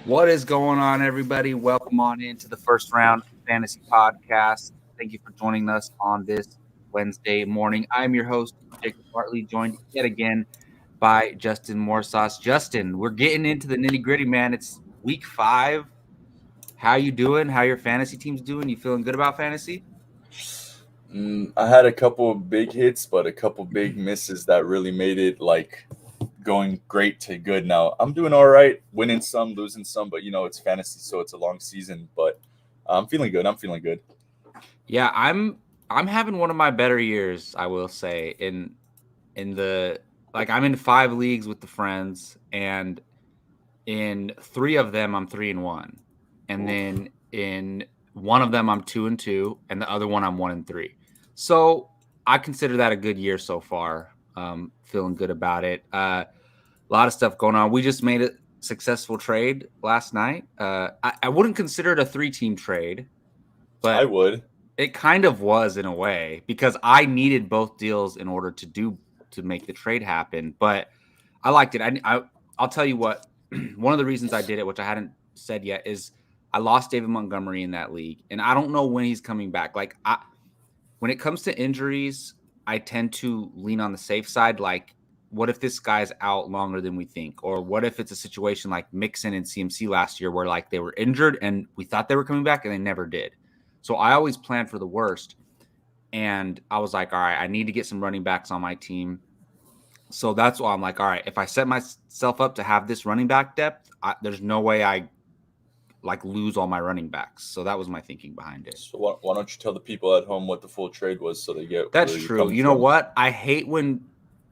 What is going on, everybody? Welcome on into the First Round Fantasy Podcast. Thank you for joining us on this Wednesday morning. I'm your host, Jacob Bartley, joined yet again by Justin Morsauce. Justin, we're getting into the nitty gritty, man. It's week 5. How you doing? How your fantasy team's doing? You feeling good about fantasy? I had a couple of big hits, but a couple big misses that really made it like going great to good. Now I'm doing all right, winning some, losing some, but it's fantasy, so it's a long season. But I'm feeling good. I'm feeling good. Yeah, I'm having one of my better years, I will say. In the like I'm in 5 leagues with the friends, and in 3 of them I'm 3-1, and Oof. then in one of them I'm 2-2, and the other one I'm 1-3. So I consider that a good year so far. Feeling good about it. A lot of stuff going on. We just made a successful trade last night. I wouldn't consider it a 3-team trade, I but would. it kind of was in a way because I needed both deals in order to make the trade happen. But I liked it. I'll tell you what. One of the reasons I did it, which I hadn't said yet, is I lost David Montgomery in that league, and I don't know when he's coming back. When it comes to injuries, I tend to lean on the safe side. Like, what if this guy's out longer than we think, or what if it's a situation like Mixon and CMC last year, where like they were injured and we thought they were coming back and they never did. So I always plan for the worst, and I was like, all right, I need to get some running backs on my team. So that's why I'm like, all right, if I set myself up to have this running back depth, there's no way I like lose all my running backs. So that was my thinking behind it. So why don't you tell the people at home what the full trade was so they get That's where you're true. coming You know from? what? I hate when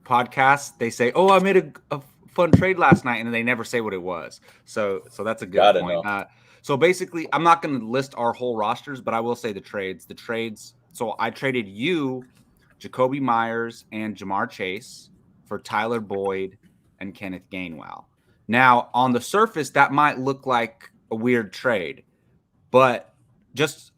podcasts they say, "Oh, I made a fun trade last night," and they never say what it was. So that's a good Gotta point. know. So basically, I'm not going to list our whole rosters, but I will say the trades. The trades. So I traded you, Jacoby Myers, and Jamar Chase for Tyler Boyd and Kenneth Gainwell. Now, on the surface, that might look like a weird trade, but just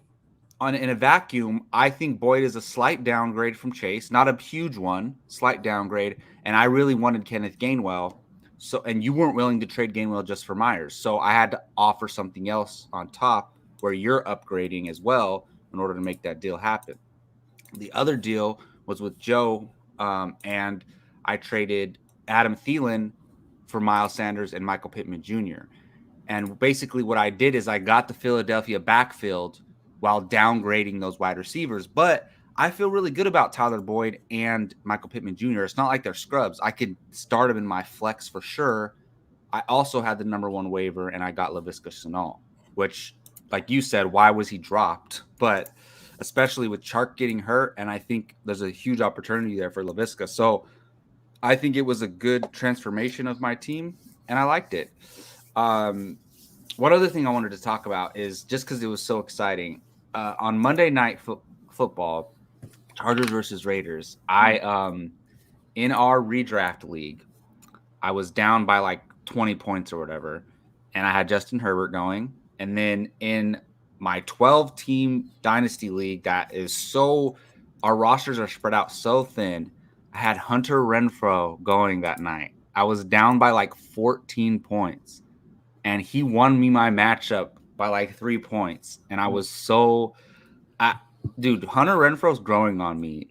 in a vacuum, I think Boyd is a slight downgrade from Chase, not a huge one, slight downgrade. And I really wanted Kenneth Gainwell. So, and you weren't willing to trade Gainwell just for Myers. So I had to offer something else on top where you're upgrading as well in order to make that deal happen. The other deal was with Joe, and I traded Adam Thielen for Miles Sanders and Michael Pittman Jr. And basically, what I did is I got the Philadelphia backfield while downgrading those wide receivers. But I feel really good about Tyler Boyd and Michael Pittman Jr. It's not like they're scrubs. I could start them in my flex for sure. I also had the number one waiver, and I got Laviska Shenault, which, like you said, why was he dropped? But especially with Chark getting hurt, and I think there's a huge opportunity there for Laviska. So I think it was a good transformation of my team, and I liked it. Um, one other thing I wanted to talk about is just because it was so exciting. On Monday night football, Chargers versus Raiders, in our redraft league, I was down by like 20 points or whatever, and I had Justin Herbert going. And then in my 12 team dynasty league, that is so, our rosters are spread out so thin. I had Hunter Renfro going that night. I was down by like 14 points, and he won me my matchup by like 3 points. And I was so, I, dude, Hunter Renfro's growing on me.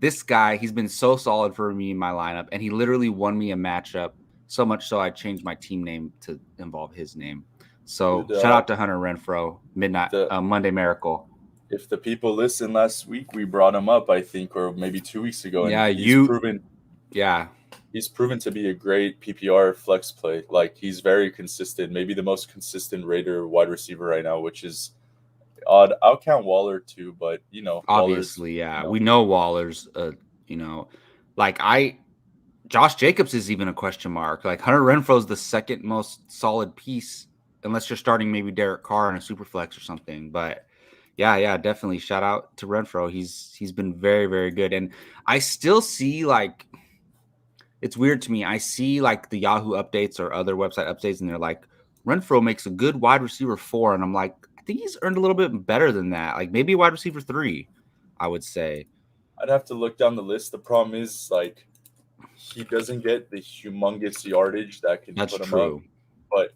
This guy, he's been so solid for me in my lineup, and he literally won me a matchup so much so I changed my team name to involve his name. So Dude, shout out to Hunter Renfro, midnight the Monday Miracle. if the people listen last week, we brought him up, I think, or maybe 2 weeks ago, and Yeah, yeah, he's proven to be a great PPR flex play. Like he's very consistent, maybe the most consistent Raider wide receiver right now, which is odd. I'll count Waller too, but Waller's obviously, yeah. We know Waller's, you know, like I Josh Jacobs is even a question mark. Like Hunter Renfro's the second most solid piece, unless you're starting maybe Derek Carr in a super flex or something. But yeah, definitely shout out to Renfro. He's been very, very good. And I still see like it's weird to me. I see like the Yahoo updates or other website updates, and they're like, Renfro makes a good wide receiver 4. And I'm like, I think he's earned a little bit better than that. Like maybe wide receiver 3, I would say. I'd have to look down the list. The problem is like he doesn't get the humongous yardage that can That's put him up, true. but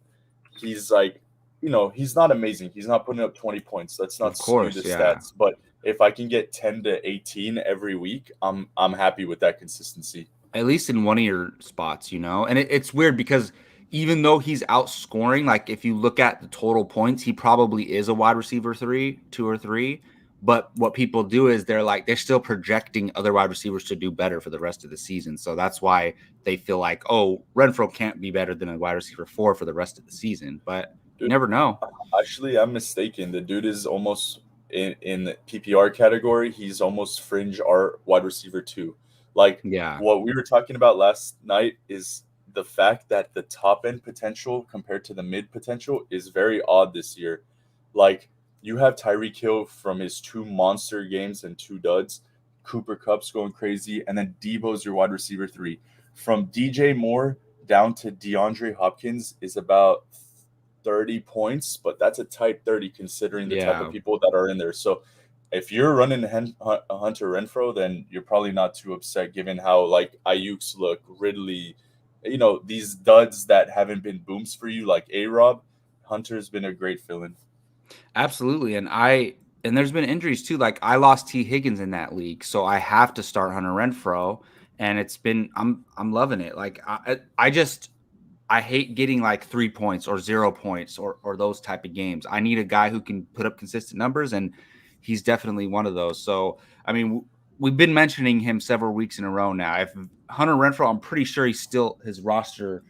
he's like, he's not amazing. He's not putting up 20 points. Let's not Of skew the course, yeah. stats. But if I can get 10 to 18 every week, I'm happy with that consistency. At least in one of your spots, and it's weird because even though he's outscoring, like if you look at the total points, he probably is a wide receiver 2 or 3. But what people do is they're still projecting other wide receivers to do better for the rest of the season. So that's why they feel like, oh, Renfro can't be better than a wide receiver 4 for the rest of the season. But you Dude, never know. actually, I'm mistaken. The dude is almost in the PPR category. He's almost fringe art wide receiver too. Like Yeah. what we were talking about last night is the fact that the top end potential compared to the mid potential is very odd this year. Like you have Tyreek Hill from his two monster games and two duds. Cooper Cup's going crazy, and then Debo's your wide receiver 3. From DJ Moore down to DeAndre Hopkins is about 30 points, but that's a tight 30 considering the type of Yeah. people that are in there. So if you're running Hunter Renfro, then you're probably not too upset given how like Ayuk's look, Ridley, these duds that haven't been booms for you, like A Rob. Hunter's been a great fill-in. Absolutely. And there's been injuries too. Like I lost T. Higgins in that league, so I have to start Hunter Renfro, and I'm loving it. Like I hate getting like 3 points or 0 points or those type of games. I need a guy who can put up consistent numbers, and he's definitely one of those. So I mean, we've been mentioning him several weeks in a row now. If Hunter Renfro, I'm pretty sure he's still his roster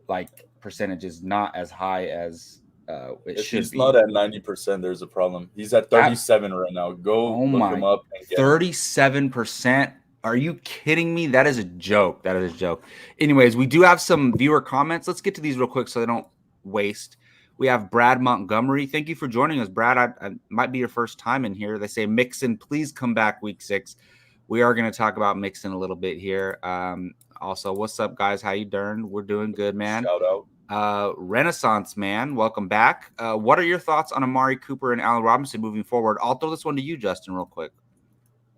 like percentage is not as high as it If should he's not be. at 90%, there's a problem. He's at Ab- 37 right now. Go Oh look him my, up and get him. 37%. Are you kidding me? That is a joke. That is a joke. Anyways, we do have some viewer comments. Let's get to these real quick so they don't waste. We have Brad Montgomery. Thank you for joining us, Brad. I might be your first time in here. They say, Mixon, please come back week 6. We are going to talk about Mixon a little bit here. Also, what's up, guys? How you doing? We're doing good, man. Shout out. Renaissance man, welcome back. What are your thoughts on Amari Cooper and Allen Robinson moving forward? I'll throw this one to you, Justin, real quick.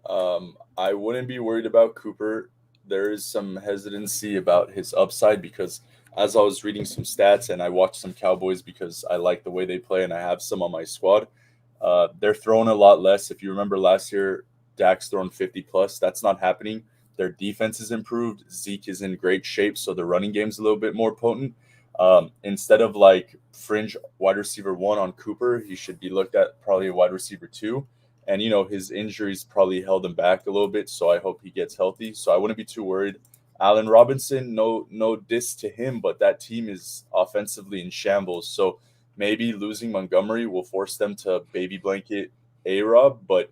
I wouldn't be worried about Cooper. There is some hesitancy about his upside because as I was reading some stats and I watched some Cowboys because I like the way they play and I have some on my squad, they're throwing a lot less. If you remember last year, Dak's thrown 50 plus. That's not happening. Their defense is improved. Zeke is in great shape, so the running game's a little bit more potent. Instead of like fringe wide receiver 1 on Cooper, he should be looked at probably a wide receiver 2, and his injuries probably held him back a little bit. So I hope he gets healthy. So I wouldn't be too worried. Allen Robinson, no diss to him, but that team is offensively in shambles. So maybe losing Montgomery will force them to baby blanket A Rob, but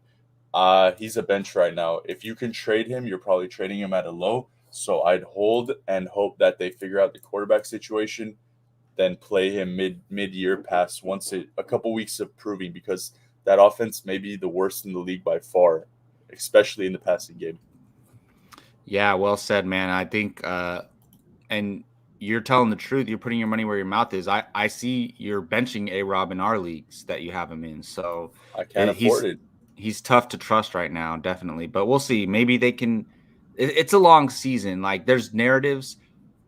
he's a bench right now. If you can trade him, you're probably trading him at a low. So I'd hold and hope that they figure out the quarterback situation, then play him mid year pass a couple weeks of proving because that offense may be the worst in the league by far, especially in the passing game. Yeah, well said, man. I think, and you're telling the truth. You're putting your money where your mouth is. I see you're benching A Rob in our leagues that you have him in. So I can't afford he's it. he's tough to trust right now, definitely. But we'll see. Maybe they can. It's a long season. Like there's narratives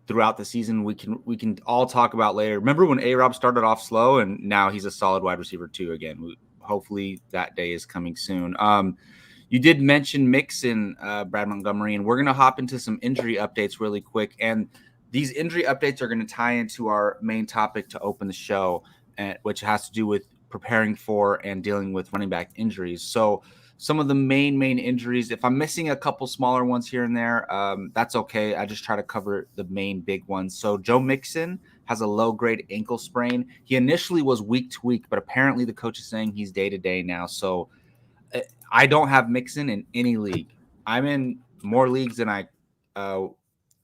throughout the season we can all talk about later. Remember when A Rob started off slow and now he's a solid wide receiver 2 again. Hopefully that day is coming soon. You did mention Mixon, Brad Montgomery, and we're going to hop into some injury updates really quick. And these injury updates are going to tie into our main topic to open the show, which has to do with preparing for and dealing with running back injuries. So some of the main injuries, if I'm missing a couple smaller ones here and there, that's okay. I just try to cover the main big ones. So Joe Mixon has a low-grade ankle sprain. He initially was week to week, but apparently the coach is saying he's day-to-day now. So I don't have Mixon in any league. I'm in more leagues than I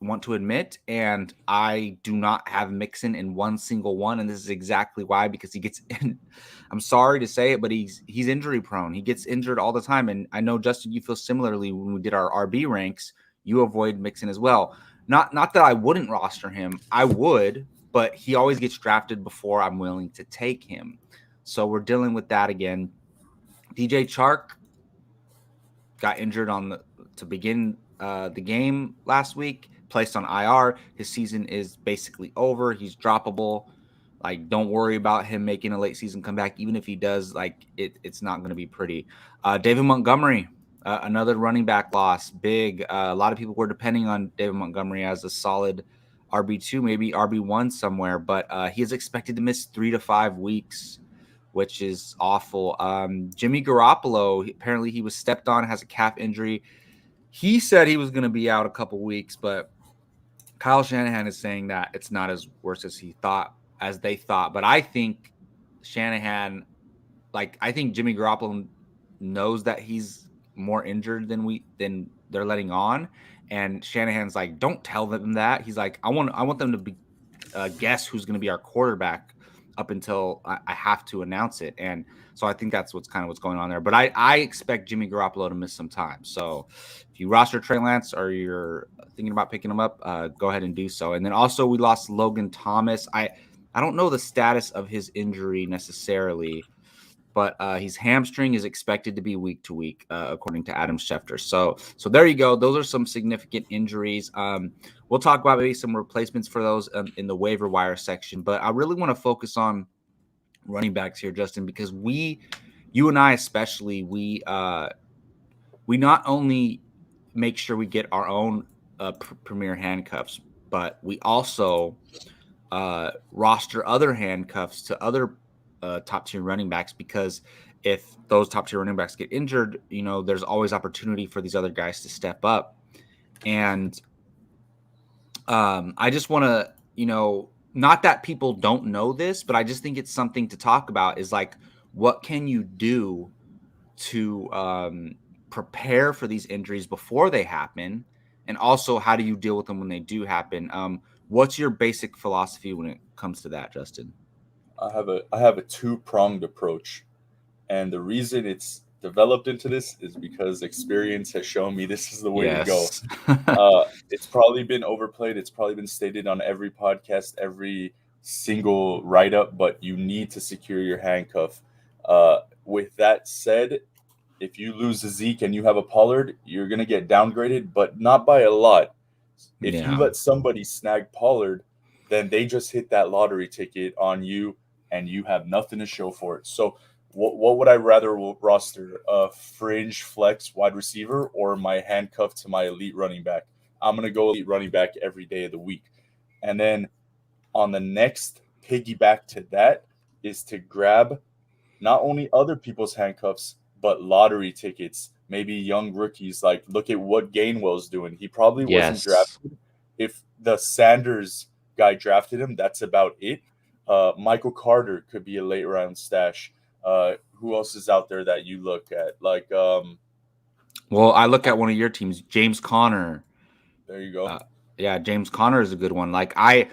want to admit, and I do not have Mixon in one single one. And this is exactly why, because he gets in. I'm sorry to say it, but he's injury prone. He gets injured all the time, and I know Justin, you feel similarly when we did our RB ranks. You avoid Mixon as well. Not that I wouldn't roster him. I would, but he always gets drafted before I'm willing to take him. So we're dealing with that again. DJ Chark got injured to begin the game last week, placed on IR. His season is basically over. He's droppable. Like, don't worry about him making a late season comeback. Even if he does, like, it's not going to be pretty. David Montgomery, another running back loss. Big. A lot of people were depending on David Montgomery as a solid RB2, maybe RB1 somewhere, but he is expected to miss 3 to 5 weeks, which is awful. Jimmy Garoppolo, apparently he was stepped on, has a calf injury. He said he was going to be out a couple weeks, but Kyle Shanahan is saying that it's not as worse as they thought. But I think Shanahan, like, I think Jimmy Garoppolo knows that he's more injured than they're letting on, and Shanahan's like, don't tell them that. He's like, I want them to be guess who's going to be our quarterback up until I have to announce it. And so I think that's what's going on there. But I expect Jimmy Garoppolo to miss some time. So if you roster Trey Lance or you're thinking about picking him up, go ahead and do so. And then also we lost Logan Thomas. I don't know the status of his injury necessarily, but his hamstring is expected to be week to week, according to Adam Schefter. So there you go. Those are some significant injuries. We'll talk about maybe some replacements for those in the waiver wire section, but I really want to focus on running backs here, Justin, because you and I especially, we not only make sure we get our own premier handcuffs, but we also roster other handcuffs to other top tier running backs, because if those top tier running backs get injured, there's always opportunity for these other guys to step up. And I just want to, not that people don't know this, but I just think it's something to talk about, is like, what can you do to prepare for these injuries before they happen? And also, how do you deal with them when they do happen? What's your basic philosophy when it comes to that, Justin? I have a two-pronged approach. And the reason it's developed into this is because experience has shown me this is the way to go. Yes. It's probably been overplayed. It's probably been stated on every podcast, every single write up, but you need to secure your handcuff. With that said, if you lose a Zeke and you have a Pollard, you're going to get downgraded, but not by a lot. If you Yeah. let somebody snag Pollard, then they just hit that lottery ticket on you and you have nothing to show for it. So, what would I rather roster? A fringe flex wide receiver or my handcuff to my elite running back? I'm going to go elite running back every day of the week. And then on the next piggyback to that is to grab not only other people's handcuffs, but lottery tickets. Maybe young rookies. Like, look at what Gainwell's doing. He probably wasn't Yes. drafted. If the Sanders guy drafted him, that's about it. Michael Carter could be a late round stash. Who else is out there that you look at? Like, Well, I look at one of your teams, James Conner. there you go. Uh, yeah, James Conner is a good one. Like, I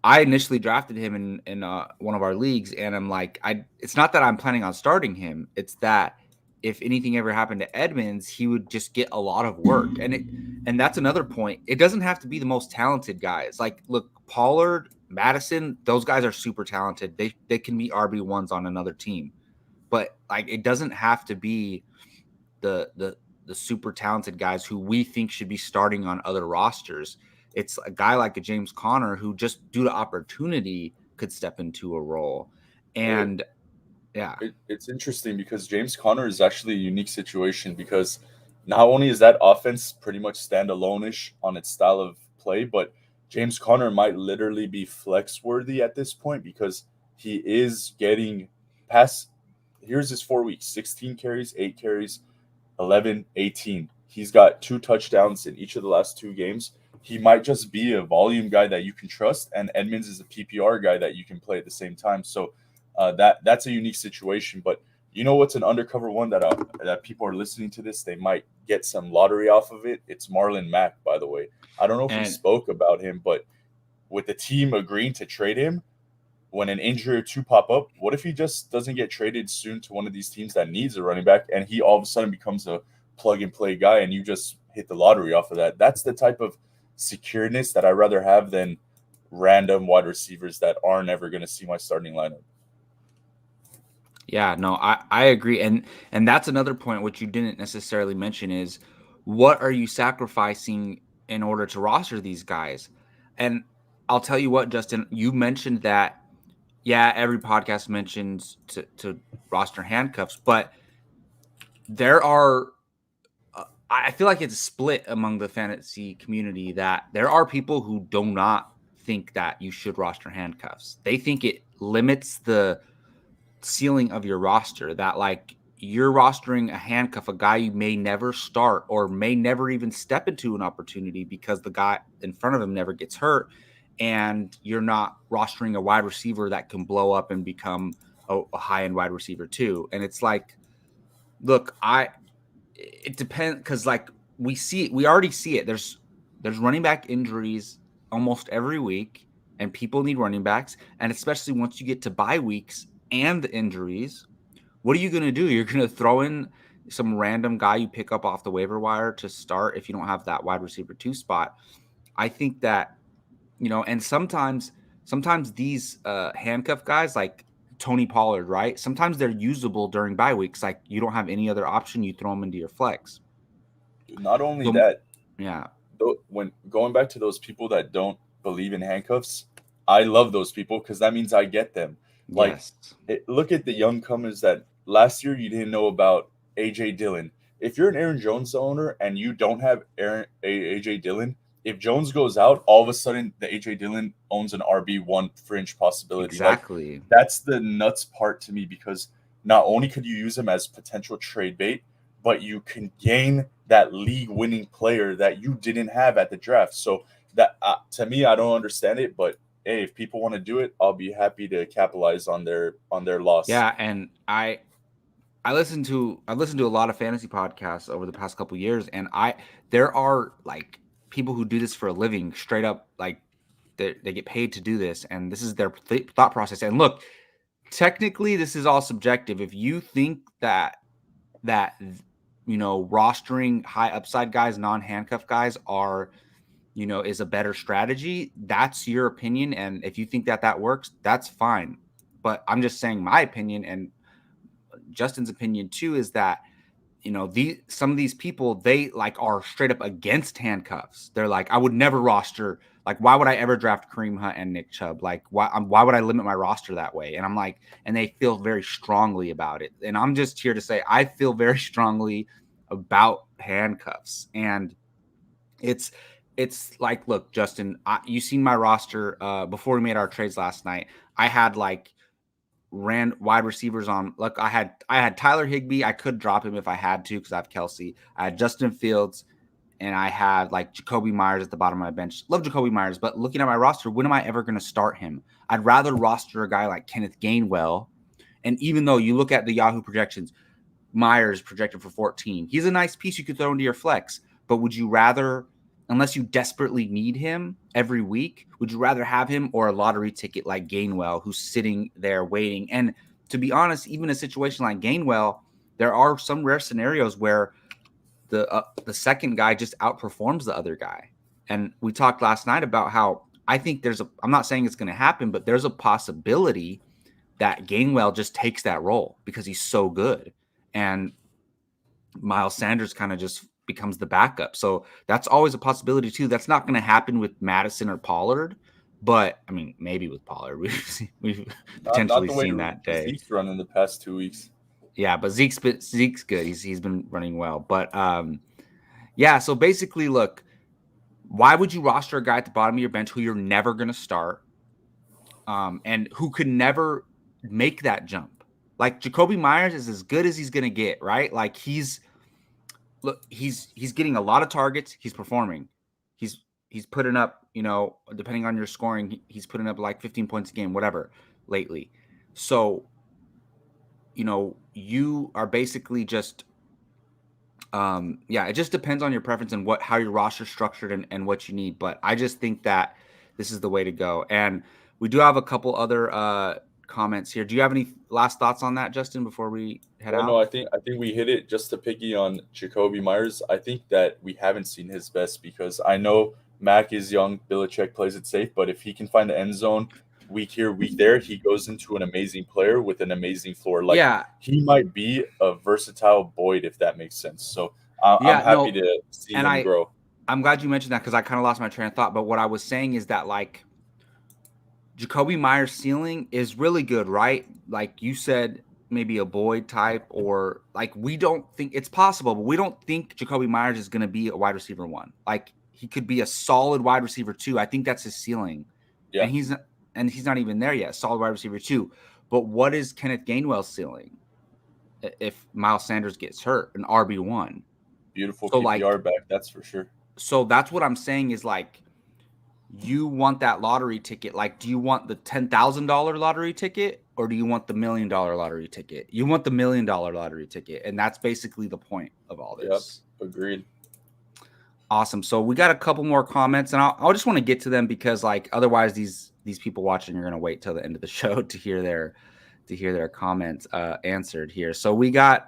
initially drafted him in one of our leagues, and I'm like, it's not that I'm planning on starting him. It's that if anything ever happened to Edmonds, he would just get a lot of work. And that's another point. It doesn't have to be the most talented guys. Like, look, Pollard, Madison, those guys are super talented. They can be RB1s on another team. But like, it doesn't have to be the super talented guys who we think should be starting on other rosters. It's a guy like a James Conner who, just due to opportunity, could step into a role. It, And yeah. it's interesting because James Conner is actually a unique situation because not only is that offense pretty much standalone-ish on its style of play, but James Conner might literally be flex worthy at this point because he is getting past. Here's his 4 weeks: 16 carries, 8 carries, 11, 18. He's got 2 touchdowns in each of the last 2 games. He might just be a volume guy that you can trust, and Edmonds is a PPR guy that you can play at the same time. So that's a unique situation. But you know what's an undercover one that people are listening to this, they might get some lottery off of it. It's Marlon Mack, by the way. I don't know if we And spoke about him, but with the team agreeing to trade him, when an injury or two pop up, what if he just doesn't get traded soon to one of these teams that needs a running back and he all of a sudden becomes a plug and play guy and you just hit the lottery off of that? That's the type of secureness that I rather have than random wide receivers that aren't ever going to see my starting lineup. yeah, no, I agree. And that's another point which you didn't necessarily mention, is what are you sacrificing in order to roster these guys? And I'll tell you what, Justin, you mentioned that yeah, every podcast mentions to roster handcuffs, but there are I feel like it's split among the fantasy community that there are people who do not think that you should roster handcuffs. They think it limits the ceiling of your roster, that like you're rostering a handcuff, a guy you may never start or may never even step into an opportunity because the guy in front of him never gets hurt. And you're not rostering a wide receiver that can blow up and become a high end wide receiver too. And it's like, look, it depends because like we already see it. There's running back injuries almost every week, and people need running backs, and especially once you get to bye weeks and the injuries, what are you going to do? You're going to throw in some random guy you pick up off the waiver wire to start if you don't have that wide receiver 2 spot. I think that, and sometimes these handcuff guys like Tony Pollard, right? Sometimes they're usable during bye weeks. Like you don't have any other option, you throw them into your flex. Not only So that, yeah, when going back to those people that don't believe in handcuffs, I love those people because that means I get them. Like, yes, look at the young comers that last year you didn't know about. AJ Dillon. If you're an Aaron Jones owner and you don't have AJ Dillon, if Jones goes out, all of a sudden the AJ Dillon owns an RB1 fringe possibility. Like, exactly. that's the nuts part to me because not only could you use him as potential trade bait, but you can gain that league winning player that you didn't have at the draft. So that to me, I don't understand it, but hey, if people want to do it, I'll be happy to capitalize on their loss. Yeah, and I listened to a lot of fantasy podcasts over the past couple years, and there are like people who do this for a living, straight up like they get paid to do this, and this is their thought process. And look, technically, this is all subjective. If you think that rostering high upside guys, non handcuff guys are is a better strategy, that's your opinion. And if you think that that works, that's fine. But I'm just saying my opinion, and Justin's opinion too, is that some of these people, they like are straight up against handcuffs. They're like, I would never roster, like why would I ever draft Kareem Hunt and Nick Chubb? Like why would I limit my roster that way? And I'm like, and they feel very strongly about it. And I'm just here to say I feel very strongly about handcuffs. And it's like, look, Justin, you seen my roster before we made our trades last night. I had like ran wide receivers on. Look, I had Tyler Higbee. I could drop him if I had to because I have Kelsey. I had Justin Fields, and I had like Jacoby Myers at the bottom of my bench. Love Jacoby Myers, but looking at my roster, when am I ever going to start him? I'd rather roster a guy like Kenneth Gainwell. And even though you look at the Yahoo projections, Myers projected for 14. He's a nice piece you could throw into your flex, but would you rather, unless you desperately need him every week, would you rather have him or a lottery ticket like Gainwell who's sitting there waiting? And to be honest, even a situation like Gainwell, there are some rare scenarios where the second guy just outperforms the other guy. And we talked last night about how I think I'm not saying it's going to happen, but there's a possibility that Gainwell just takes that role because he's so good. And Miles Sanders kind of just becomes the backup. So that's always a possibility too. That's not going to happen with Madison or Pollard, but I mean, maybe with Pollard, we've Not potentially the way seen that day. Zeke's run in the past 2 weeks. Yeah, but Zeke's good. He's been running well. But yeah. So basically, look, why would you roster a guy at the bottom of your bench who you're never going to start, and who could never make that jump? Like Jacoby Myers is as good as he's going to get, right? Like he's getting a lot of targets. He's performing. He's putting up, depending on your scoring, he's putting up like 15 points a game, whatever, lately. So, you are basically just, it just depends on your preference and how your roster's structured and what you need. But I just think that this is the way to go. And we do have a couple other comments here. Do you have any last thoughts on that, Justin, before we head Well, no, out? I think we hit it. Just to picky on Jacoby Myers, I think that we haven't seen his best because I know Mac is young, Belichick plays it safe, but if he can find the end zone week here, week there, he goes into an amazing player with an amazing floor. Like, Yeah. he might be a versatile Boyd if that makes sense. So I'm Yeah. happy No. to see And him grow. I'm glad you mentioned that because I kind of lost my train of thought. But what I was saying is that, like, Jacoby Myers' ceiling is really good, right? Like you said, maybe a Boyd type, or like we don't think it's possible, but we don't think Jacoby Myers is going to be a wide receiver one. Like he could be a solid wide receiver two. I think that's his ceiling, Yeah, and he's not even there yet. Solid wide receiver two. But what is Kenneth Gainwell's ceiling if Miles Sanders gets hurt? An RB1. beautiful So like, PPR back, that's for sure. so that's what I'm saying is like you want that lottery ticket. Like, do you want the $10,000 lottery ticket or do you want the $1,000,000 lottery ticket? You want the $1,000,000 lottery ticket. And that's basically the point of all Yep, this. agreed. Awesome. So we got a couple more comments and I'll just want to get to them because like otherwise these people watching are going to wait till the end of the show to hear their comments answered here. So we got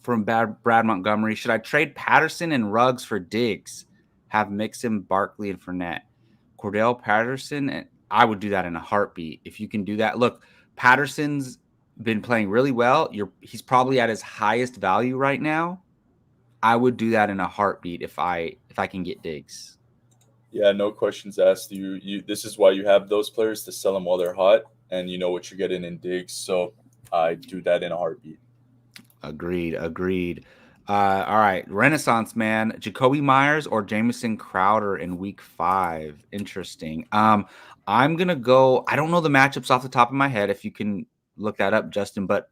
from Brad Montgomery, should I trade Patterson and Ruggs for Diggs? Have Mixon, Barkley, and Fournette. Cordell Patterson, and I would do that in a heartbeat if you can do that. Look, Patterson's been playing really well. He's probably at his highest value right now. I would do that in a heartbeat if I can get Diggs. Yeah, no questions asked. You this is why you have those players to sell them while they're hot, and you know what you're getting in Diggs. So I do that in a heartbeat. Agreed. All right, Renaissance man, Jacoby Myers or Jamison Crowder in Week 5. Interesting. I'm gonna go. I don't know the matchups off the top of my head. If you can look that up, Justin, but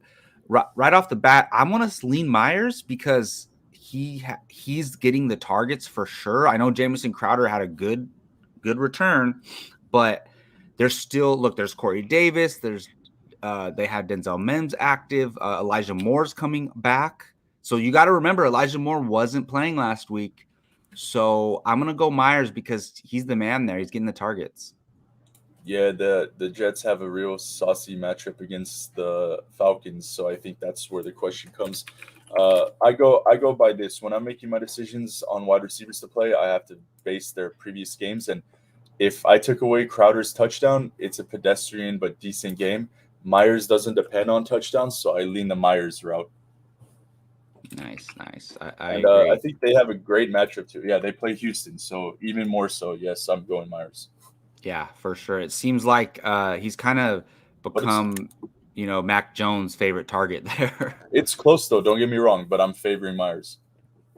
right off the bat, I'm gonna lean Myers because he's getting the targets for sure. I know Jamison Crowder had a good return, but there's still there's Corey Davis, they had Denzel Mims active. Elijah Moore's coming back. So you got to remember, Elijah Moore wasn't playing last week. So I'm going to go Myers because he's the man there. He's getting the targets. Yeah, the Jets have a real saucy matchup against the Falcons, so I think that's where the question comes. I go by this when I'm making my decisions on wide receivers to play. I have to base their previous games, and if I took away Crowder's touchdown, it's a pedestrian but decent game. Myers doesn't depend on touchdowns, so I lean the Myers route. Nice. I And I agree. think they have a great matchup too. Yeah, they play Houston, so even more so. Yes, I'm going Myers. Yeah, for sure. It seems like he's kind of But it's become, Mac Jones' favorite target there. it's close though. Don't get me wrong, but I'm favoring Myers.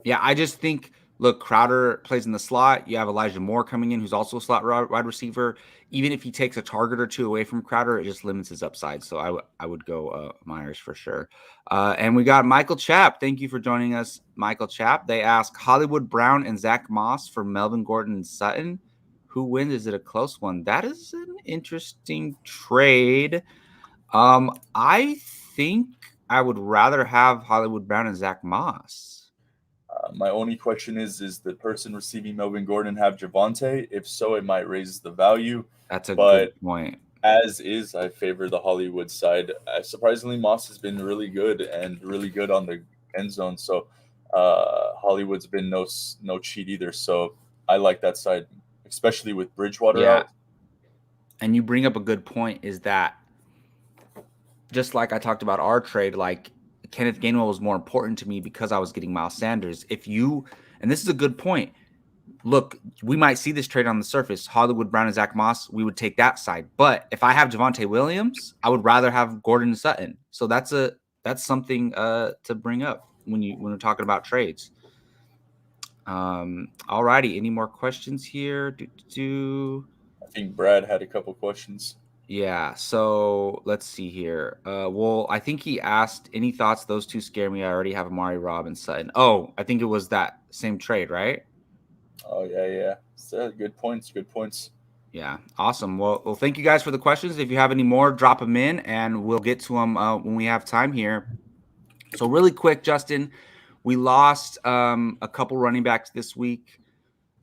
Yeah, I just think look, Crowder plays in the slot. You have Elijah Moore coming in, who's also a slot wide receiver. Even if he takes a target or two away from Crowder, it just limits his upside. So I would go Myers for sure. And we got Michael Chapp. Thank you for joining us, Michael Chapp. They ask Hollywood Brown and Zach Moss for Melvin Gordon and Sutton. Who wins? Is it a close one? That is an interesting trade. I think I would rather have Hollywood Brown and Zach Moss. My only question is the person receiving Melvin Gordon have Javante? If so, it might raise the value. That's a good But point. as is, I favor the Hollywood side. Surprisingly, Moss has been really good and really good on the end zone. So Hollywood's been no cheat either. So I like that side, especially with Bridgewater Yeah. out. And you bring up a good point is that just like I talked about our trade, like Kenneth Gainwell was more important to me because I was getting Miles Sanders. And this is a good point. Look, we might see this trade on the surface. Hollywood Brown and Zach Moss, we would take that side. But if I have Javante Williams, I would rather have Gordon and Sutton. So that's something to bring up when we're talking about trades. All righty. Any more questions here? I think Brad had a couple questions. Yeah, so let's see here. Well, I think he asked any thoughts. Those two scare me. I already have Amari Rob and Sutton. Oh, I think it was that same trade, right? Oh yeah. So, good points. Good points. Yeah, awesome. Well, thank you guys for the questions. If you have any more, drop them in, and we'll get to them when we have time here. So, really quick, Justin, we lost a couple running backs this week.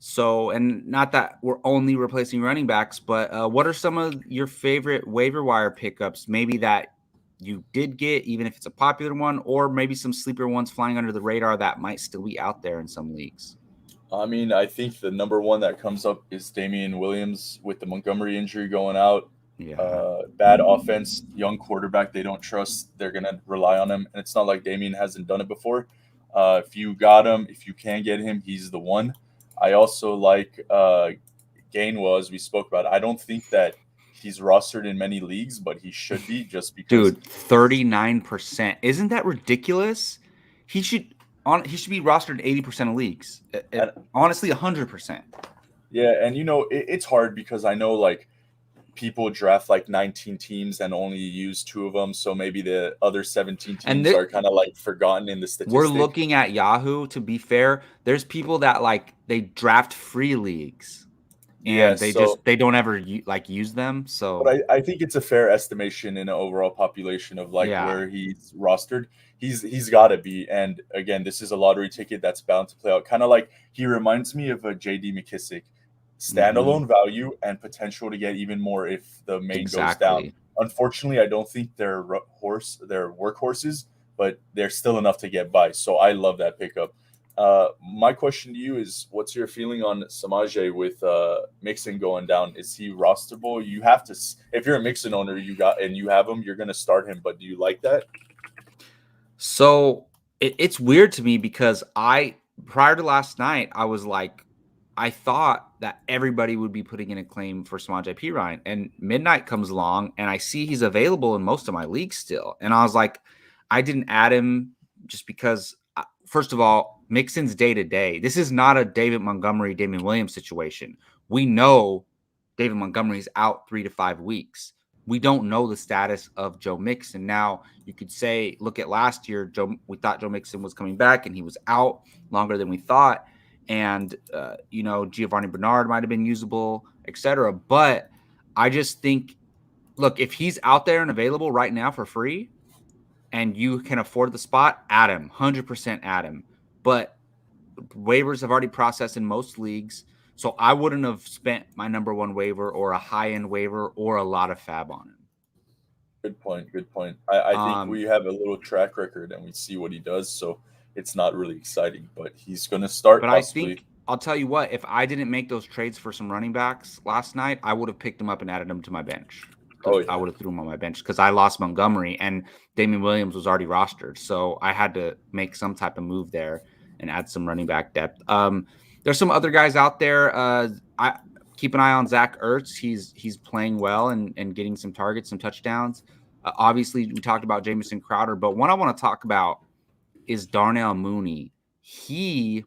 So, and not that we're only replacing running backs, but what are some of your favorite waiver wire pickups? Maybe that you did get, even if it's a popular one, or maybe some sleeper ones flying under the radar that might still be out there in some leagues. I mean, I think the number one that comes up is Damian Williams with the Montgomery injury going out. Yeah. Bad offense, young quarterback they don't trust. They're going to rely on him. And it's not like Damian hasn't done it before. If you got him, if you can get him, he's the one. I also like Gainwell, as we spoke about. I don't think that he's rostered in many leagues, but he should be just because. Dude, 39%. Isn't that ridiculous? He should he should be rostered in 80% of leagues. And Honestly, 100%. yeah, and it's hard because I know like people draft like 19 teams and only use 2 of them, so maybe the other 17 And teams are kind of like forgotten in the we're statistic. looking at Yahoo, to be fair. There's people that like they draft free leagues Yeah, and so they don't ever like use them. but So, I think it's a fair estimation in an overall population of like yeah. where he's rostered. He's got to be. And again, this is a lottery ticket that's bound to play out. Kind of like he reminds me of a JD McKissick, Mhm. standalone value and potential to get even more if the main goes down. Exactly. Unfortunately, I don't think they're workhorses, but they're still enough to get by. So I love that pickup. My question to you is, what's your feeling on Samaje with Mixon going down? Is he rosterable? You have to, if you're a Mixon owner, you have him, you're gonna start him. But do you like that? So it's weird to me because prior to last night, I was like, I thought that everybody would be putting in a claim for Samaj P. Ryan. And midnight comes along and I see he's available in most of my leagues still. And I was like, I didn't add him just because, first of all, Mixon's day to day. This is not a David Montgomery, Damian Williams situation. We know David Montgomery's out 3 to 5 weeks. We don't know the status of Joe Mixon. Now, you could say, look at last year. We thought Joe Mixon was coming back, and he was out longer than we thought. And Giovanni Bernard might have been usable, etc. But I just think, look, if he's out there and available right now for free, and you can afford the spot, add him, 100% add him. But waivers have already processed in most leagues. So I wouldn't have spent my number one waiver or a high end waiver or a lot of fab on him. Good point. Good point. I think Um, we have a little track record and we see what he does, so it's not really exciting. But he's gonna start but I possibly. think I'll tell you what, if I didn't make those trades for some running backs last night, I would have picked them up and added them to my bench. Oh I yeah, would have threw them on my bench because I lost Montgomery and Damian Williams was already rostered. So I had to make some type of move there and add some running back depth. There's some other guys out there. I keep an eye on Zach Ertz. He's playing well and getting some targets, some touchdowns. Obviously, we talked about Jamison Crowder, but one I want to talk about is Darnell Mooney. He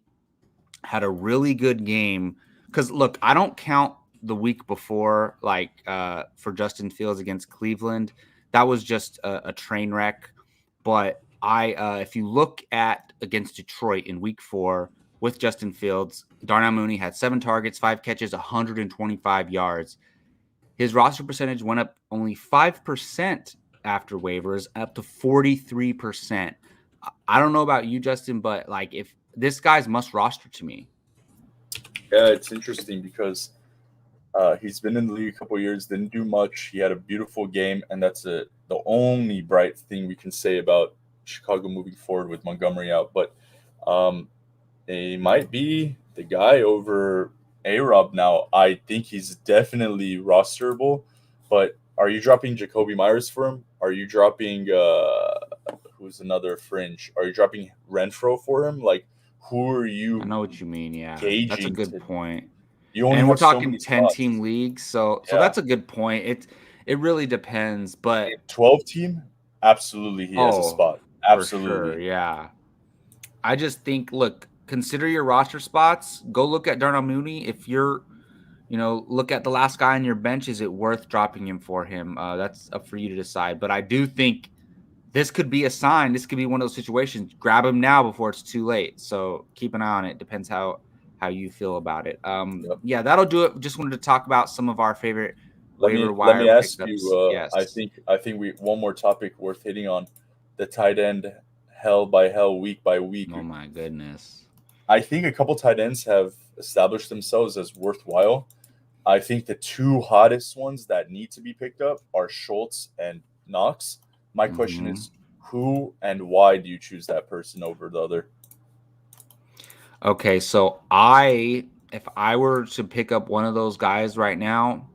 had a really good game because look, I don't count the week before like for Justin Fields against Cleveland. That was just a train wreck. But if you look at against Detroit in week 4 with Justin Fields, Darnell Mooney had 7 targets, 5 catches, 125 yards. His roster percentage went up only 5% after waivers, up to 43%. I don't know about you, Justin, but like if this guy's must roster to me. yeah. It's interesting because he's been in the league a couple years, didn't do much. He had a beautiful game, and that's the only bright thing we can say about Chicago moving forward with Montgomery out. But um, he might be the guy over A Rob now. I think he's definitely rosterable. But are you dropping Jacoby Myers for him? Are you dropping who's another fringe? Are you dropping Renfro for him? Like, who are I you know what you mean. Yeah, that's a gauging good to? point. You only And we're have so talking many 10 spots. team leagues, so Yeah. that's a good point. It really depends, but 12 team, absolutely he has a oh, spot. for sure. Absolutely. Yeah. I just think, look, consider your roster spots. Go look at Darnell Mooney. If you're, look at the last guy on your bench. Is it worth dropping him for him? That's up for you to decide. But I do think this could be a sign. This could be one of those situations. Grab him now before it's too late. So keep an eye on it. Depends how you feel about it. Yep. Yeah, that'll do it. Just wanted to talk about some of our favorite waiver Let me wire ask pickups. you. Yes. I think we one more topic worth hitting on, the tight end hell by hell week by week. Oh my goodness. I think a couple tight ends have established themselves as worthwhile. I think the 2 hottest ones that need to be picked up are Schultz and Knox. My question Mm-hmm. is, who and why do you choose that person over the other? Okay, so if I were to pick up one of those guys right now,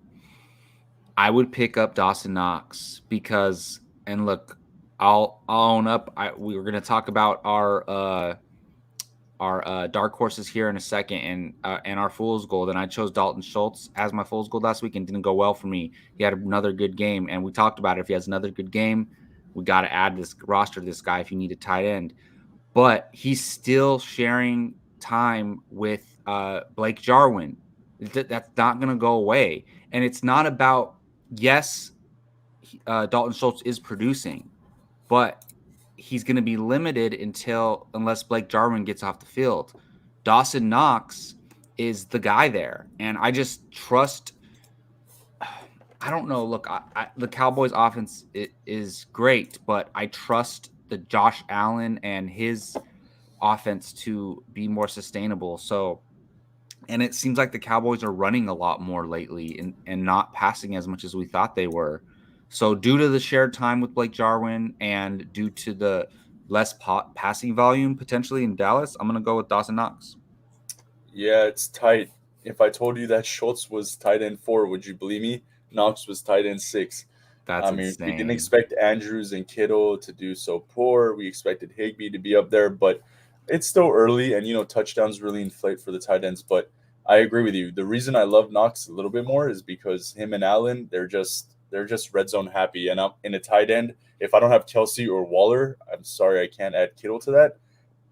I would pick up Dawson Knox because, and look, I'll own up. We were going to talk about our dark horses here in a second, and our fool's gold. And I chose Dalton Schultz as my fool's gold last week and didn't go well for me. He had another good game, and we talked about it. If he has another good game, we got to add this roster to this guy if you need a tight end. But he's still sharing time with Blake Jarwin. That's not going to go away. And it's not about, yes, Dalton Schultz is producing, but he's going to be limited unless Blake Jarwin gets off the field. Dawson Knox is the guy there. And I just trust. I don't know. Look, the Cowboys' offense is great, but I trust the Josh Allen and his offense to be more sustainable. So, and it seems like the Cowboys are running a lot more lately and not passing as much as we thought they were. So, due to the shared time with Blake Jarwin and due to the less passing volume potentially in Dallas, I'm going to go with Dawson Knox. Yeah, it's tight. If I told you that Schultz was tight end 4, would you believe me? Knox was tight end 6. That's I mean, we didn't insane. expect Andrews and Kittle to do so poor. We expected Higbee to be up there, but it's still early, and touchdowns really inflate for the tight ends. But I agree with you. The reason I love Knox a little bit more is because him and Allen, they're just red zone happy. And I'm in a tight end. If I don't have Kelsey or Waller, I'm sorry I can't add Kittle to that.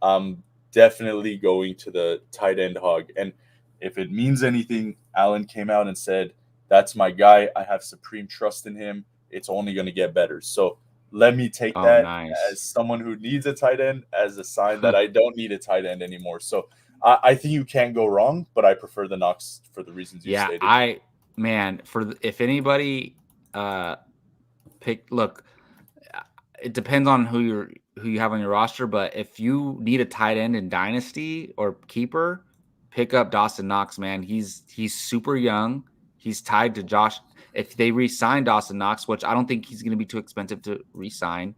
I'm definitely going to the tight end hog. And if it means anything, Allen came out and said, "That's my guy. I have supreme trust in him. It's only going to get better." So let me take Oh, that nice. as someone who needs a tight end as a sign that I don't need a tight end anymore. So I think you can't go wrong, but I prefer the Knox for the reasons you Yeah, stated. if anybody look, it depends on who you have on your roster, but if you need a tight end in dynasty or keeper, pick up Dawson Knox, man. He's super young. He's tied to Josh. If they re-sign Dawson Knox, which I don't think he's going to be too expensive to re-sign,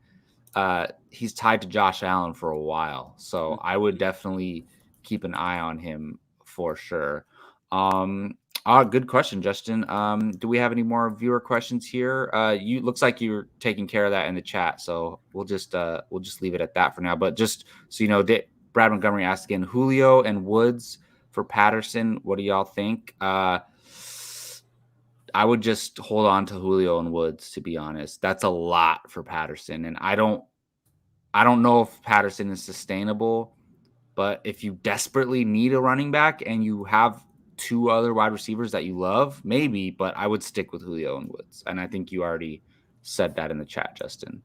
he's tied to Josh Allen for a while. So I would definitely keep an eye on him for sure. Good question, Justin. Do we have any more viewer questions here? You looks like you're taking care of that in the chat, so we'll just leave it at that for now. But just so you know, Brad Montgomery asked again, Julio and Woods for Patterson. What do y'all think? I would just hold on to Julio and Woods, to be honest. That's a lot for Patterson, and I don't know if Patterson is sustainable, but if you desperately need a running back and you have two other wide receivers that you love, maybe, but I would stick with Julio and Woods. And I think you already said that in the chat, Justin.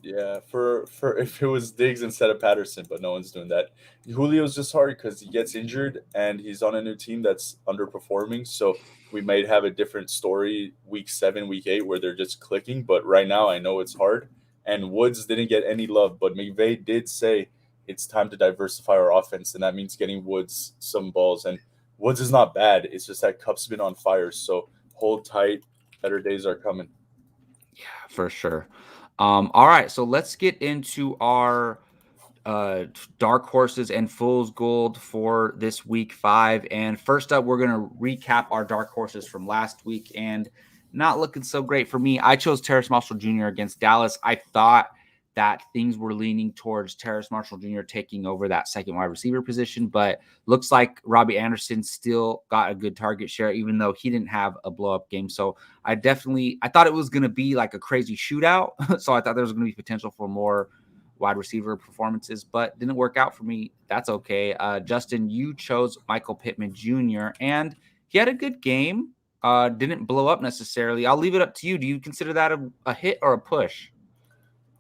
Yeah, for if it was Diggs instead of Patterson, but no one's doing that. Julio's just hard because he gets injured and he's on a new team that's underperforming. So we might have a different story week 7, week 8 where they're just clicking. But right now, I know it's hard. And Woods didn't get any love, but McVay did say it's time to diversify our offense, and that means getting Woods some balls. And Woods is not bad. It's just that Cup's been on fire. So hold tight. Better days are coming. Yeah, for sure. All right, so let's get into our dark horses and fool's gold for this week 5. And first up, we're going to recap our dark horses from last week, and not looking so great for me. I chose Terrace Marshall Jr. against Dallas. I thought that things were leaning towards Terrace Marshall Jr. taking over that second wide receiver position, but looks like Robbie Anderson still got a good target share, even though he didn't have a blow up game. So I thought it was going to be like a crazy shootout. So I thought there was going to be potential for more wide receiver performances, but didn't work out for me. That's okay. Justin, you chose Michael Pittman Jr., and he had a good game. Didn't blow up necessarily. I'll leave it up to you. Do you consider that a hit or a push?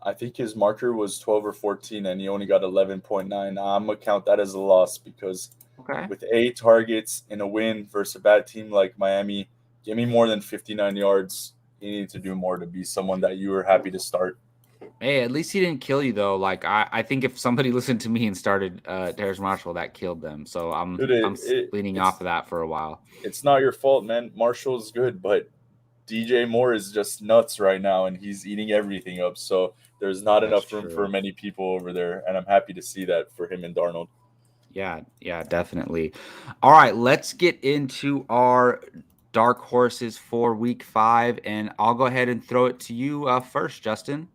I think his marker was 12 or 14, and he only got 11.9. I'm going to count that as a loss because Okay. with 8 targets in a win versus a bad team like Miami, give me more than 59 yards. You need to do more to be someone that you were happy to start. Hey, at least he didn't kill you though. Like I think if somebody listened to me and started Terrace Marshall, that killed them. So Dude, I'm leaning off of that for a while. it's not your fault, man. Marshall's good, but DJ Moore is just nuts right now, and he's eating everything up. So there's not That's enough room for true. many people over there, and I'm happy to see that for him and Darnold. Yeah, definitely. All right, let's get into our dark horses for week 5, and I'll go ahead and throw it to you first, Justin.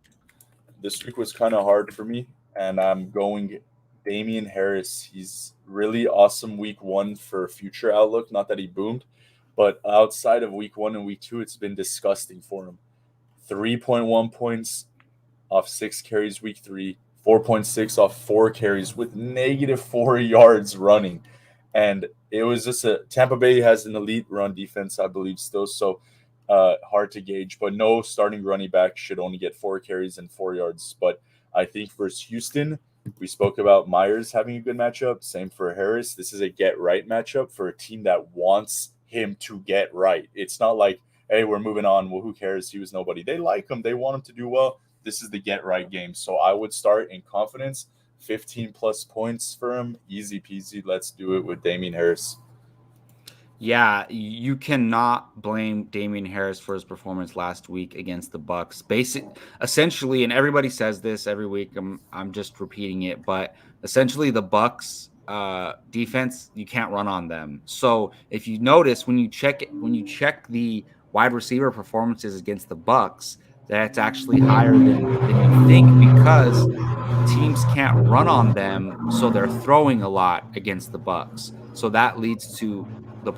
This week was kind of hard for me, and I'm going Damian Harris. He's really awesome week one for future outlook. Not that he boomed, but outside of week one and week two, it's been disgusting for him. 3.1 points off 6 carries week three, 4.6 off 4 carries with -4 yards running. And it was just a Tampa Bay has an elite run defense, I believe, still. So hard to gauge, but no starting running back should only get 4 carries and 4 yards. But I think versus Houston, we spoke about Myers having a good matchup. Same for Harris. This is a get right matchup for a team that wants him to get right. It's not like, hey, we're moving on. Well, who cares? He was nobody. They like him. They want him to do well. This is the get right game. So I would start in confidence. 15 plus points for him. Easy peasy. Let's do it with Damian Harris. Yeah, you cannot blame Damian Harris for his performance last week against the Bucks. Essentially, and everybody says this every week. I'm just repeating it, but essentially the Bucks defense, you can't run on them. So if you notice when you check the wide receiver performances against the Bucks, that's actually higher than you think because teams can't run on them, so they're throwing a lot against the Bucks. So that leads to the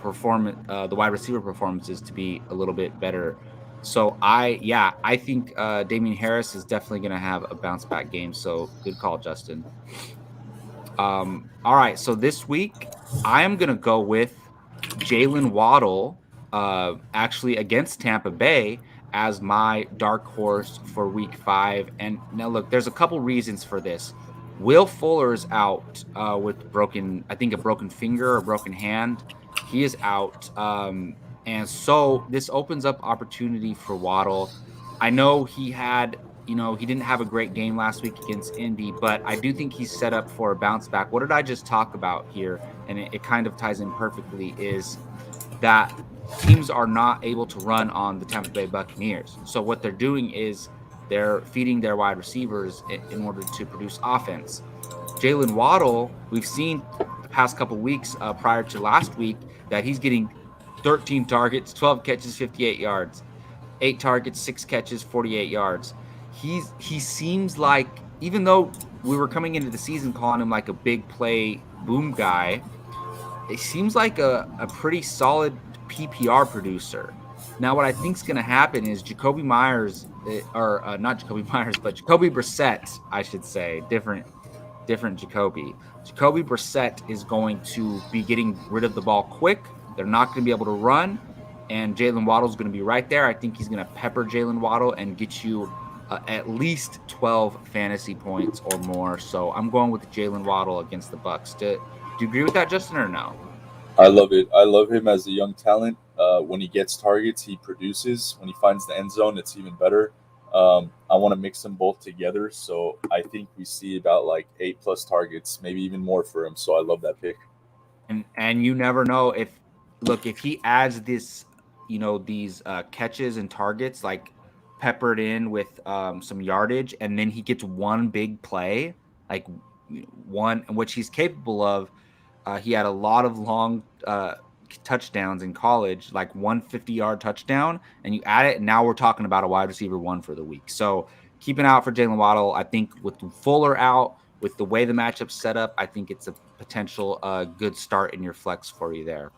wide receiver performances to be a little bit better. So I think Damian Harris is definitely going to have a bounce back game. So good call, Justin. All right, so this week I am going to go with Jalen Waddle, actually against Tampa Bay as my dark horse for Week 5. And now look, there's a couple reasons for this. Will Fuller's out with I think a broken finger or broken hand. He is out, and so this opens up opportunity for Waddle. I know he didn't have a great game last week against Indy, but I do think he's set up for a bounce back. What did I just talk about here? And it kind of ties in perfectly is that teams are not able to run on the Tampa Bay Buccaneers. So what they're doing is they're feeding their wide receivers in order to produce offense. Jalen Waddle, we've seen the past couple weeks prior to last week that he's getting 13 targets, 12 catches, 58 yards. 8 targets, 6 catches, 48 yards. He seems like, even though we were coming into the season calling him like a big play boom guy, it seems like a pretty solid PPR producer. Now, what I think is going to happen is Jacoby Myers, or not Jacoby Myers, but Jacoby Brissett, I should say, different Jacoby. Jacoby Brissett is going to be getting rid of the ball quick. They're not going to be able to run, and Jalen Waddle is going to be right there. I think he's going to pepper Jalen Waddle and get you at least 12 fantasy points or more. So I'm going with Jalen Waddle against the Bucks. Do you agree with that, Justin, or no? I love it. I love him as a young talent. When he gets targets, he produces. When he finds the end zone, it's even better. I want to mix them both together. So I think we see about like 8 plus targets, maybe even more for him. So I love that pick. And you never know if he adds these catches and targets like peppered in with some yardage, and then he gets one big play, like one which he's capable of. He had a lot of long touchdowns in college, like 150-yard touchdown, and you add it, and now we're talking about a wide receiver one for the week. So keep an eye out for Jalen Waddle. I think with Fuller out, with the way the matchup's set up, I think it's a potential good start in your flex for you there.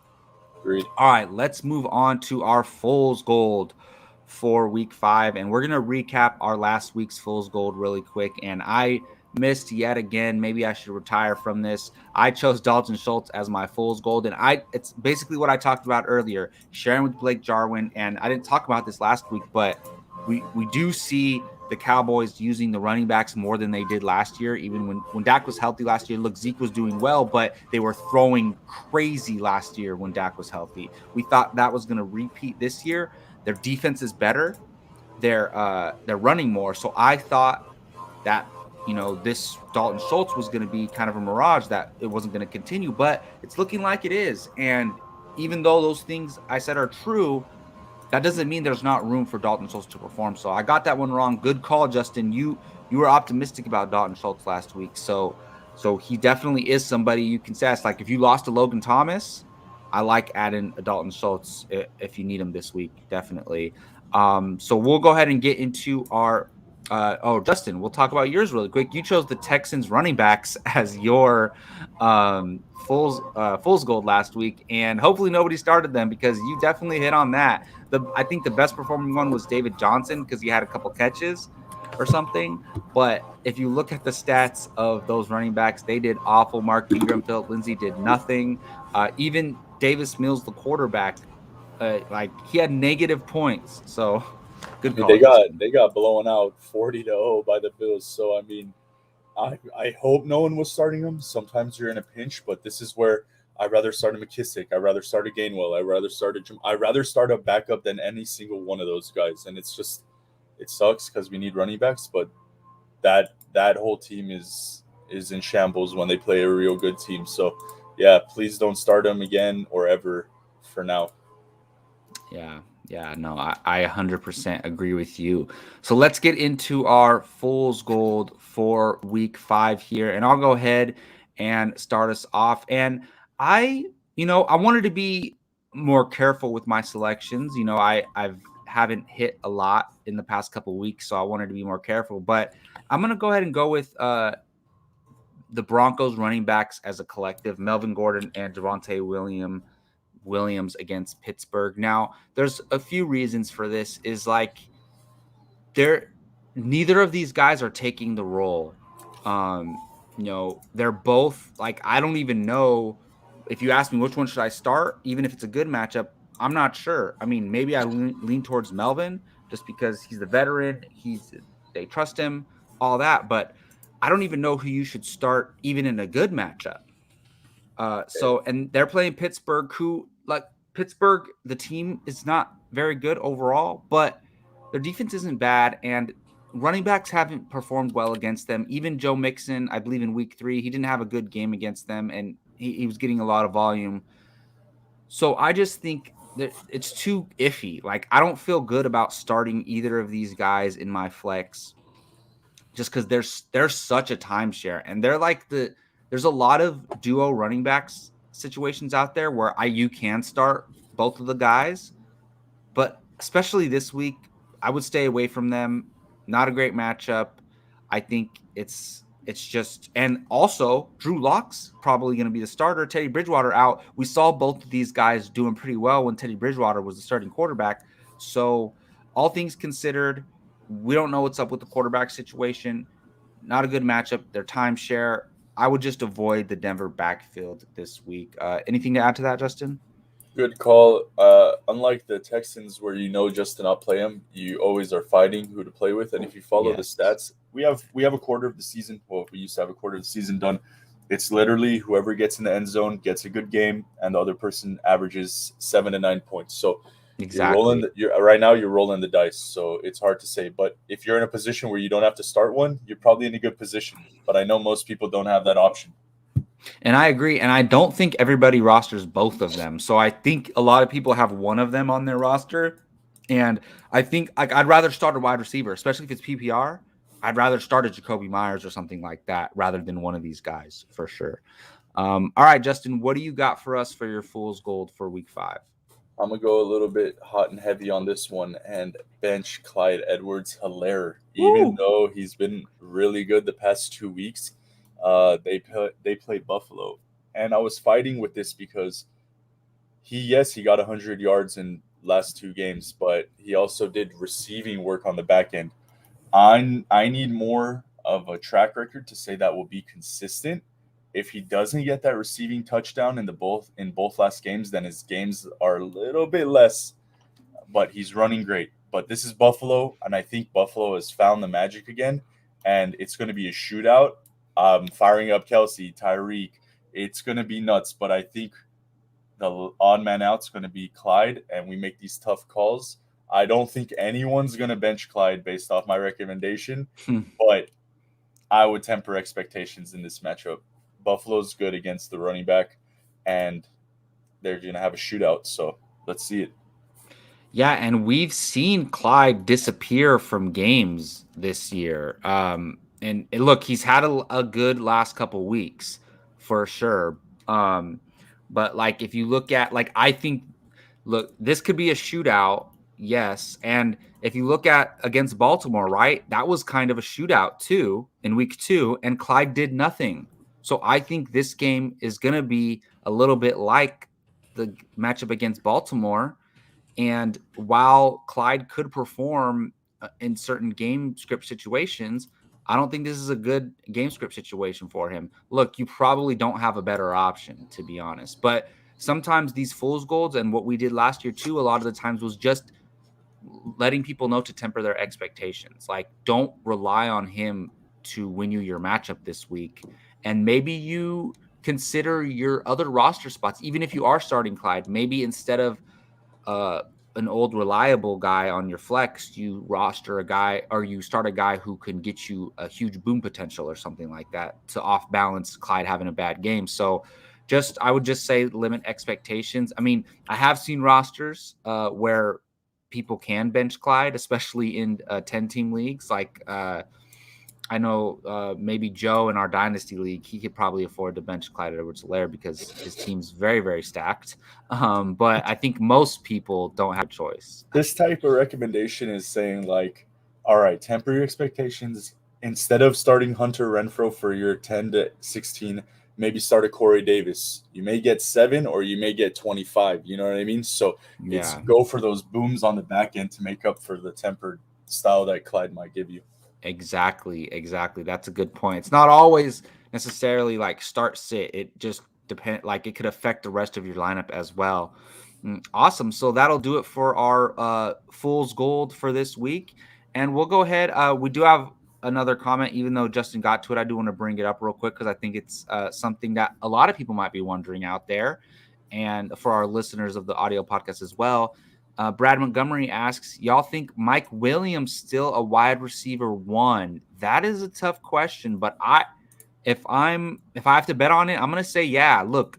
Agreed. All right, let's move on to our Fool's Gold for Week 5, and we're gonna recap our last week's Fool's Gold really quick. And I missed yet again. Maybe I should retire from this. I chose Dalton Schultz as my Fool's Gold, and it's basically what I talked about earlier, sharing with Blake Jarwin. And I didn't talk about this last week, but we do see the Cowboys using the running backs more than they did last year. Even when Dak was healthy last year, look, Zeke was doing well, but they were throwing crazy last year when Dak was healthy. We thought that was going to repeat this year. Their defense is better. They're running more. So I thought that this Dalton Schultz was going to be kind of a mirage, that it wasn't going to continue, but it's looking like it is. And even though those things I said are true, that doesn't mean there's not room for Dalton Schultz to perform. So I got that one wrong. Good call, Justin. You were optimistic about Dalton Schultz last week. So he definitely is somebody you can say. Like if you lost to Logan Thomas, I like adding a Dalton Schultz if you need him this week, definitely. So we'll go ahead and get into our Justin, we'll talk about yours really quick. You chose the Texans running backs as your fool's gold last week, and hopefully nobody started them because you definitely hit on that. I think the best performing one was David Johnson because he had a couple catches or something. But if you look at the stats of those running backs, they did awful. Mark Ingram, Philip Lindsay did nothing. Even Davis Mills, the quarterback, like he had negative points. So I good mean, call, Justin. they got blown out 40-0 by the Bills. So I mean, I hope no one was starting him. Sometimes you're in a pinch, but this is where I'd rather start a McKissick. I'd rather start a Gainwell. I'd rather start a backup than any single one of those guys. And it's just it sucks because we need running backs, but that whole team is in shambles when they play a real good team. So yeah, please don't start them again or ever for now. Yeah, yeah, no, I 100% agree with you. So let's get into our fool's gold for week 5 here. And I'll go ahead and start us off. And I, I wanted to be more careful with my selections. I've haven't hit a lot in the past couple of weeks, so I wanted to be more careful. But I'm gonna go ahead and go with the Broncos running backs as a collective, Melvin Gordon and Javonte Williams against Pittsburgh. Now, there's a few reasons for this. Is like they're neither of these guys are taking the role. They're both like I don't even know if you ask me which one should I start, even if it's a good matchup. I'm not sure. I mean, maybe I lean towards Melvin just because he's the veteran. They trust him, all that. But I don't even know who you should start, even in a good matchup. And they're playing Pittsburgh, who like Pittsburgh, the team is not very good overall, but their defense isn't bad, and running backs haven't performed well against them. Even Joe Mixon, I believe in week 3, he didn't have a good game against them, and he was getting a lot of volume. So I just think that it's too iffy. Like I don't feel good about starting either of these guys in my flex just because there's such a timeshare, and there's a lot of duo running backs situations out there where you can start both of the guys, but especially this week, I would stay away from them. Not a great matchup. I think it's just, and also Drew Lock's probably going to be the starter. Teddy Bridgewater out. We saw both of these guys doing pretty well when Teddy Bridgewater was the starting quarterback. So all things considered, we don't know what's up with the quarterback situation. Not a good matchup. Their timeshare. I would just avoid the Denver backfield this week. Anything to add to that, Justin? Good call. Unlike the Texans, where you know just to not play them, you always are fighting who to play with. And if you follow the Yes. stats, we have a quarter of the season. Well, we used to have a quarter of the season done. It's literally whoever gets in the end zone gets a good game, and the other person averages 7 to 9 points. So Exactly. You're right now. You're rolling the dice. So it's hard to say. But if you're in a position where you don't have to start one, you're probably in a good position. But I know most people don't have that option. And I agree. And I don't think everybody rosters both of them. So I think a lot of people have one of them on their roster. And I think like I'd rather start a wide receiver, especially if it's PPR. I'd rather start a Jacoby Myers or something like that rather than one of these guys for sure. All right, Justin, what do you got for us for your fool's gold for week 5? I'm gonna go a little bit hot and heavy on this one and bench Clyde Edwards-Helaire. Even Woo! though he's been really good the past 2 weeks, they played Buffalo, and I was fighting with this because he got 100 yards in last 2 games, but he also did receiving work on the back end. I need more of a track record to say that will be consistent. If he doesn't get that receiving touchdown in both last games, then his games are a little bit less. But he's running great. But this is Buffalo, and I think Buffalo has found the magic again, and it's going to be a shootout. Firing up Kelsey, Tyreek, it's going to be nuts. But I think the odd man out's going to be Clyde, and we make these tough calls. I don't think anyone's going to bench Clyde based off my recommendation, but I would temper expectations in this matchup. Buffalo's good against the running back, and they're going to have a shootout. So let's see it. Yeah, and we've seen Clyde disappear from games this year. And look, he's had a good last couple weeks for sure. But like if you look at like I think look, this could be a shootout. Yes. And if you look at against Baltimore, right, that was kind of a shootout too in week 2, and Clyde did nothing. So I think this game is going to be a little bit like the matchup against Baltimore. And while Clyde could perform in certain game script situations, I don't think this is a good game script situation for him. Look, you probably don't have a better option, to be honest. But sometimes these fool's golds and what we did last year too, a lot of the times was just letting people know to temper their expectations. Like, don't rely on him to win you your matchup this week. And maybe you consider your other roster spots, even if you are starting Clyde, maybe instead of uh, an old reliable guy on your flex, you roster a guy or you start a guy who can get you a huge boom potential or something like that to off balance Clyde having a bad game. So I would just say limit expectations. I mean, I have seen rosters where people can bench Clyde, especially in 10 team leagues. Like, I know maybe Joe in our dynasty league, he could probably afford to bench Clyde Edwards-Helaire because his team's very, very stacked. But I think most people don't have a choice. This type of recommendation is saying like, all right, temper your expectations. Instead of starting Hunter Renfro for your 10 to 16, maybe start a Corey Davis. You may get 7 or you may get 25. You know what I mean? So it's Yeah, go for those booms on the back end to make up for the tempered style that Clyde might give you. exactly. That's a good point. It's not always necessarily like start sit. It just depend like it could affect the rest of your lineup as well. Awesome. So that'll do it for our Fool's Gold for this week. And we'll go ahead. We do have another comment, even though Justin got to it. I do want to bring it up real quick because I think it's something that a lot of people might be wondering out there. And for our listeners of the audio podcast as well. Brad Montgomery asks, y'all think Mike Williams still a wide receiver 1? That is a tough question, but if I have to bet on it, I'm gonna say yeah. Look,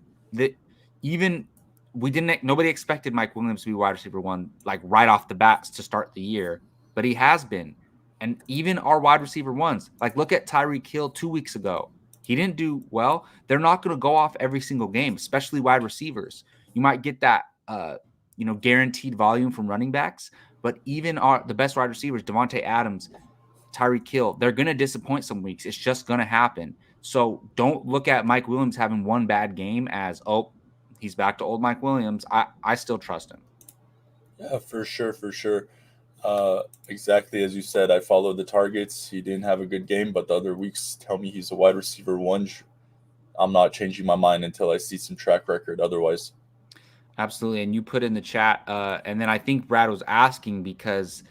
even nobody expected Mike Williams to be wide receiver 1 like right off the bats to start the year, but he has been. And even our wide receiver 1s, like look at Tyreek Hill 2 weeks ago. He didn't do well. They're not going to go off every single game, especially wide receivers. You might get that guaranteed volume from running backs, but even the best wide receivers, Devontae Adams, Tyreek Hill, they're going to disappoint some weeks. It's just going to happen. So don't look at Mike Williams having one bad game as, oh, he's back to old Mike Williams. I still trust him. Yeah, for sure, for sure. Exactly as you said, I followed the targets. He didn't have a good game, but the other weeks tell me he's a wide receiver 1. I'm not changing my mind until I see some track record otherwise. Absolutely. And you put in the chat, and then I think Brad was asking because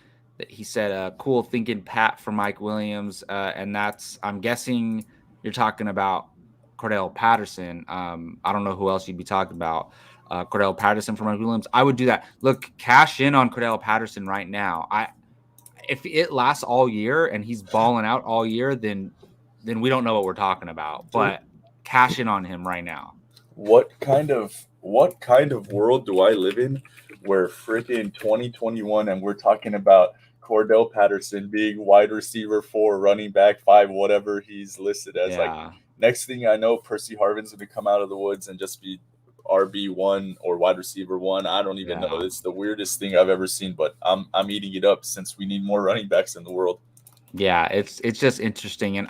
he said, cool thinking Pat for Mike Williams. And I'm guessing you're talking about Cordell Patterson. I don't know who else you'd be talking about. Cordell Patterson for Mike Williams. I would do that. Look, cash in on Cordell Patterson right now. If it lasts all year and he's balling out all year, then we don't know what we're talking about. Dude, But cash in on him right now. what kind of world do I live in where freaking 2021 and we're talking about Cordell Patterson being wide receiver 4, running back 5, whatever he's listed as. Like Yeah. next thing I know, Percy Harvin's gonna come out of the woods and just be RB1 or wide receiver 1. I don't even know. Yeah. It's the weirdest thing I've ever seen, but I'm eating it up since we need more running backs in the world. Yeah, it's just interesting, and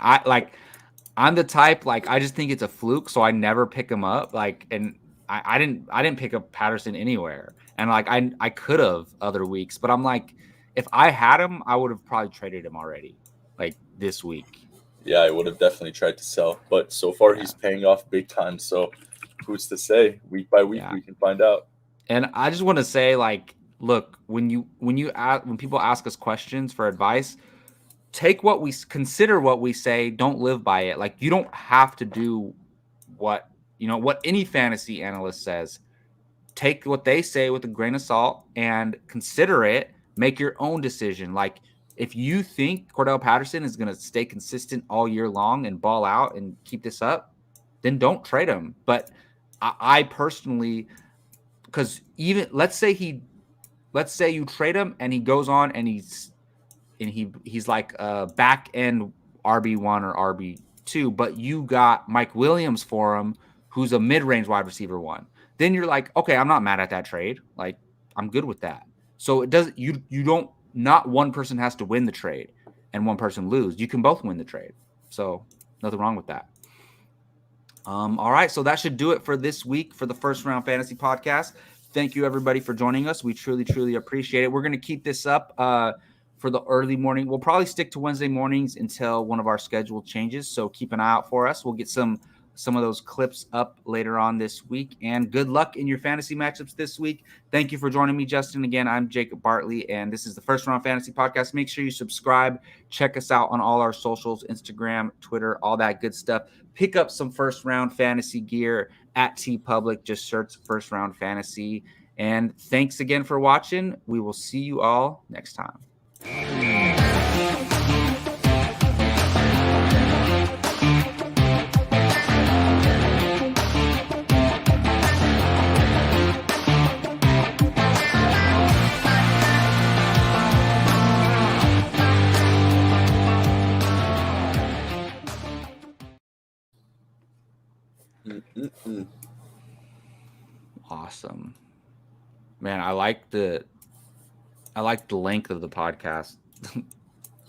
I'm the type like I just think it's a fluke, so I never pick him up. Like, and I didn't pick up Patterson anywhere, and like I could have other weeks, but I'm like, if I had him, I would have probably traded him already, like this week. Yeah, I would have definitely tried to sell, but so far Yeah, he's paying off big time. So who's to say? Week by week, yeah, we can find out. and I just want to say like, look, when people ask us questions for advice, take what we consider what we say, don't live by it. Like you don't have to do what what any fantasy analyst says. Take what they say with a grain of salt and consider it, make your own decision. Like if you think Cordell Patterson is going to stay consistent all year long and ball out and keep this up, then don't trade him. But I personally, because even let's say you trade him and he goes on and he's like a back end RB1 or RB2, but you got Mike Williams for him, who's a mid range wide receiver 1. Then you're like, okay, I'm not mad at that trade. Like, I'm good with that. So it doesn't, you don't, not one person has to win the trade and one person lose. You can both win the trade. So nothing wrong with that. All right, so that should do it for this week for the First Round Fantasy Podcast. Thank you, everybody, for joining us. We truly, truly appreciate it. We're going to keep this up for the early morning. We'll probably stick to Wednesday mornings until one of our schedule changes, so keep an eye out for us. We'll get some of those clips up later on this week. And good luck in your fantasy matchups this week. Thank you for joining me, Justin. Again, I'm Jacob Bartley, and this is the First Round Fantasy Podcast. Make sure you subscribe. Check us out on all our socials, Instagram, Twitter, all that good stuff. Pick up some first round fantasy gear at TeePublic. Just search First Round Fantasy. And thanks again for watching. We will see you all next time. Awesome, man. I like the length of the podcast.